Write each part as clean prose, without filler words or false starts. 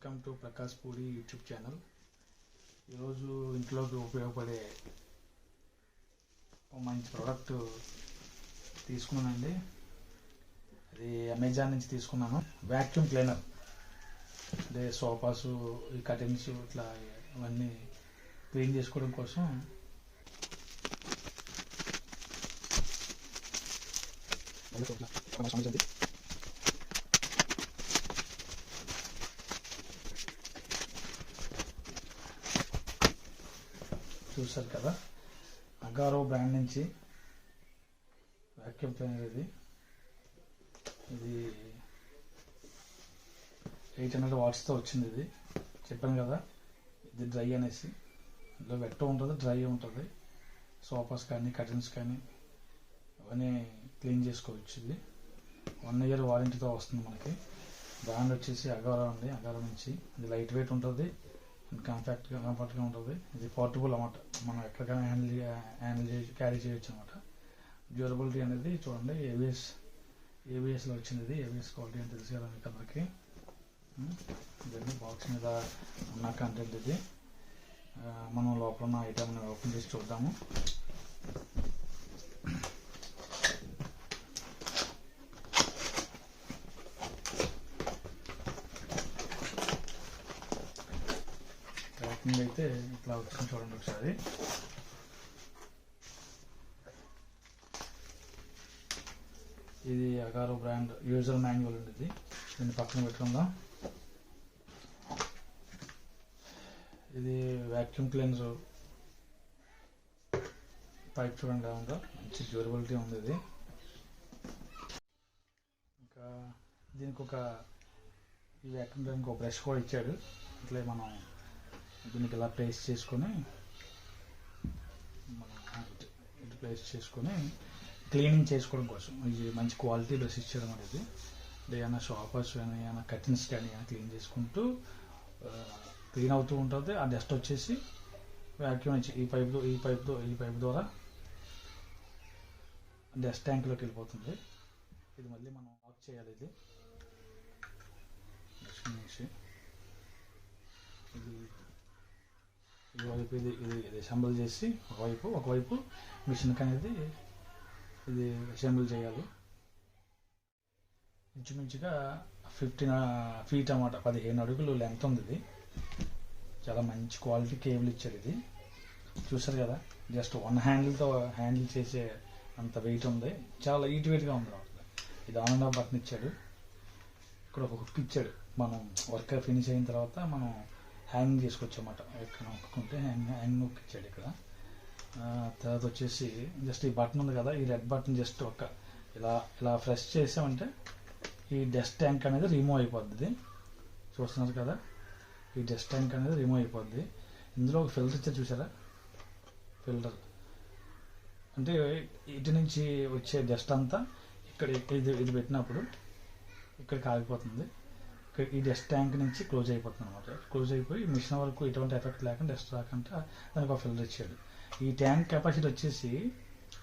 Welcome to Prakash puri YouTube channel. ఈరోజు ఇంట్లోకి ఉపయోగపడే మంచి ప్రోడక్ట్ తీసుకున్నానండి. అది అమెజాన్ నుంచి తీసుకున్నాను. వ్యాక్యూమ్ క్లీనర్, అంటే సోఫాస్, ఈ కర్టెన్స్ ఇట్లా అవన్నీ క్లీన్ చేసుకోవడం కోసం చూసారు కదా, అగారో బ్రాండ్ నుంచి వ్యాక్యూమ్ క్లీనర్. ఇది 800 వాట్స్తో వచ్చింది. ఇది చెప్పాను కదా, ఇది డ్రై అనేసి. ఇందులో వెట్ ఉంటుంది, డ్రై ఉంటుంది. సోఫాస్ కానీ కర్టెన్స్ కానీ అవన్నీ క్లీన్ చేసుకోవచ్చు. ఇది 1 year వారంటీతో వస్తుంది మనకి. బ్రాండ్ వచ్చేసి అగారో అండి, అగారో నుంచి. ఇది లైట్ వెయిట్ ఉంటుంది, కంఫర్ట్గా ఉంటుంది. ఇది పోర్టబుల్ అన్నమాట, మనం ఎక్కడికైనా హ్యాండిల్ క్యారీ చేయొచ్చు అనమాట. డ్యూరబిలిటీ అనేది చూడండి, ఏబిఎస్లో వచ్చింది. ఇది ఏబిఎస్ క్వాలిటీ అని తెలుసు కదా మీకు అందరికీ. ఇదండి బాక్స్ మీద ఉన్న కంటెంట్. ఇది మనం లోపల ఉన్న ఐటమ్ని ఓపెన్ చేసి చూద్దాము. ప్యాకింగ్ అయితే ఇట్లా వచ్చింది, చూడండి ఒకసారి. ఇది అగారో బ్రాండ్ యూజర్ మాన్యువల్ ఉంది. ఇది దీన్ని పక్కన పెట్టుకుందాం. ఇది వ్యాక్యూమ్ క్లీనర్ పైప్ చూడండి ఎలా ఉందో, మంచి డ్యూరబిలిటీ ఉంది. ఇది ఇంకా దీనికి ఈ వ్యాక్యూమ్ క్లీనర్కి ఒక బ్రష్ కూడా ఇచ్చాడు. ఇట్లా మనం దీనికి ఇలా ప్లేస్ చేసుకొని ఇటు ప్లేస్ చేసుకొని క్లీనింగ్ చేసుకోవడం కోసం ఇది మంచి క్వాలిటీ బ్రష్ ఇచ్చాడు అన్నమాట. ఇది ఏమైనా సోఫాస్ కానీ ఏమైనా కర్టెన్స్ కానీ క్లీన్ చేసుకుంటూ క్లీన్ అవుతూ ఉంటుంది. ఆ డస్ట్ వచ్చేసి వ్యాక్యూమ్ నుంచి ఈ పైప్ ద్వారా డస్ట్ ట్యాంక్లోకి వెళ్ళిపోతుంది. ఇది మళ్ళీ మనం ఆఫ్ చేయాలి. ఇది వైపు ఇది అసెంబుల్ చేసి ఒకవైపు మిషన్కి అనేది ఇది అసెంబుల్ చేయాలి. ఇంచుమించుగా 15 feet అన్నమాట, 15 అడుగులు లెంత్ ఉంది. ఇది చాలా మంచి క్వాలిటీ కేబుల్ ఇచ్చాడు. ఇది చూసారు కదా, జస్ట్ 1 హ్యాండిల్తో హ్యాండిల్ చేసే అంత వెయిట్ ఉంది. చాలా లైట్ వెయిట్గా ఉంది. ఇది ఆన్ అండ్ ఆఫ్ బటన్ ఇచ్చాడు. ఇక్కడ ఒక హుక్ ఇచ్చాడు. మనం వర్క్ ఫినిష్ అయిన తర్వాత మనం హ్యాంగింగ్ చేసుకోవచ్చు అన్నమాట. ఎక్కడ నొక్కుంటే హ్యాంగింగ్ హుక్ ఇచ్చాడు ఇక్కడ. తర్వాత వచ్చేసి జస్ట్ ఈ బటన్ ఉంది కదా, ఈ రెడ్ బటన్ జస్ట్ ఇలా ప్రెస్ చేసామంటే ఈ డస్ట్ ట్యాంక్ అనేది రిమూవ్ అయిపోద్ది. చూస్తున్నారు కదా, ఈ డస్ట్ ట్యాంక్ అనేది రిమూవ్ అయిపోద్ది. ఇందులో ఒక ఫిల్టర్ ఇచ్చారు, చూసారా? ఫిల్టర్ అంటే ఇటు నుంచి వచ్చే డస్ట్ అంతా ఇక్కడ ఇది పెట్టినప్పుడు ఇక్కడికి ఆగిపోతుంది. ఈ డస్ట్ ట్యాంక్ నుంచి క్లోజ్ అయిపోతుంది అనమాట. క్లోజ్ అయిపోయి మిషన్ వరకు ఎటువంటి ఎఫెక్ట్ లేకుండా డస్ట్ రాకుండా దానికి ఒక ఫిల్టర్ ఇచ్చాడు. ఈ ట్యాంక్ కెపాసిటీ వచ్చేసి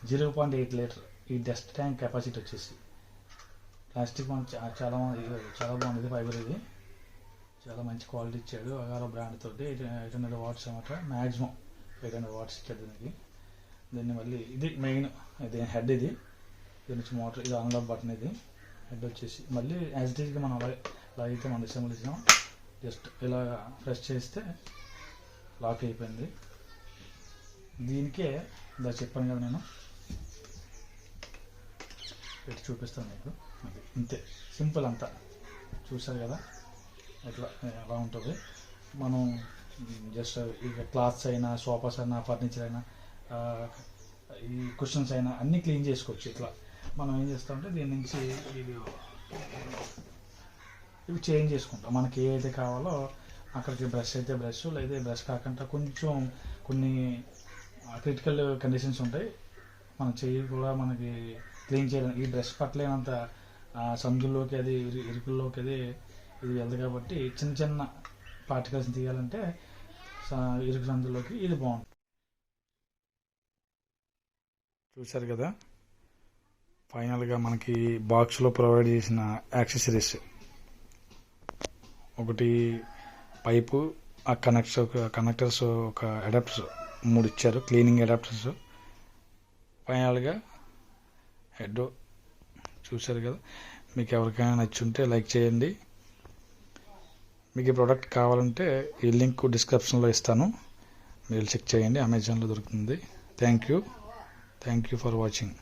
0.8 లీటర్. ఈ డస్ట్ ట్యాంక్ కెపాసిటీ వచ్చేసి ప్లాస్టిక్ చాలా బాగుంది. ఫైబర్ ఇది చాలా మంచి క్వాలిటీ ఇచ్చాడు. అగారో బ్రాండ్ తోటి 800 వాట్స్ అన్నమాట. మ్యాక్సిమం 800 వాట్స్ ఇచ్చాడు దీనికి. దీన్ని మళ్ళీ ఇది మెయిన్, ఇది హెడ్. ఇది దీని నుంచి మోటార్, ఇది ఆన్ ఆఫ్ బటన్. ఇది హెడ్ వచ్చేసి మళ్ళీ యాజ్ ఇట్ ఈస్గా మనం అలా అయితే మనం అసెంబుల్ చేసాం. జస్ట్ ఇలా ప్రెస్ చేస్తే లాక్ అయిపోయింది. దీనికే ఇలా చెప్పాను కదా, నేను పెట్టి చూపిస్తాను మీకు. అది ఇంతే, సింపుల్ అంతా. చూసారు కదా ఎలా ఉంటుంది. మనం జస్ట్ ఇక క్లాత్స్ అయినా, సోఫాస్ అయినా, ఫర్నిచర్ అయినా, ఈ కుషన్స్ అయినా అన్నీ క్లీన్ చేసుకోవచ్చు. ఇట్లా మనం ఏం చేస్తామంటే దీని నుంచి ఇవి చేంజ్ చేసుకుంటాం. మనకి ఏదైతే కావాలో అక్కడికి బ్రష్ అయితే బ్రష్, లేదా బ్రష్ కాకుండా కొంచెం కొన్ని క్రిటికల్ కండిషన్స్ ఉంటాయి. మన చెయ్యి కూడా మనకి క్లీన్ చేయడానికి ఈ బ్రష్ పట్టలేనంత సందుల్లోకి, అది ఇరుకుల్లోకి అది ఇది వెళ్తుంది. కాబట్టి చిన్న పార్టికల్స్ తీయాలంటే ఇరుకు సందుల్లోకి ఇది బాగుంటుంది. చూసారు కదా, ఫైనల్గా మనకి బాక్స్లో ప్రొవైడ్ చేసిన యాక్సెసరీస్ ఒకటి పైపు, ఆ కనెక్టర్స్ ఒక అడాప్టర్స్ 3 ఇచ్చారు, క్లీనింగ్ అడాప్టర్స్. ఫైనల్గా హెడ్ చూశారు కదా. మీకు ఎవరికైనా నచ్చుంటే లైక్ చేయండి. మీకు ఈ ప్రోడక్ట్ కావాలంటే ఈ లింక్ డిస్క్రిప్షన్లో ఇస్తాను, మీరు చెక్ చేయండి. అమెజాన్లో దొరుకుతుంది. Thank you for watching.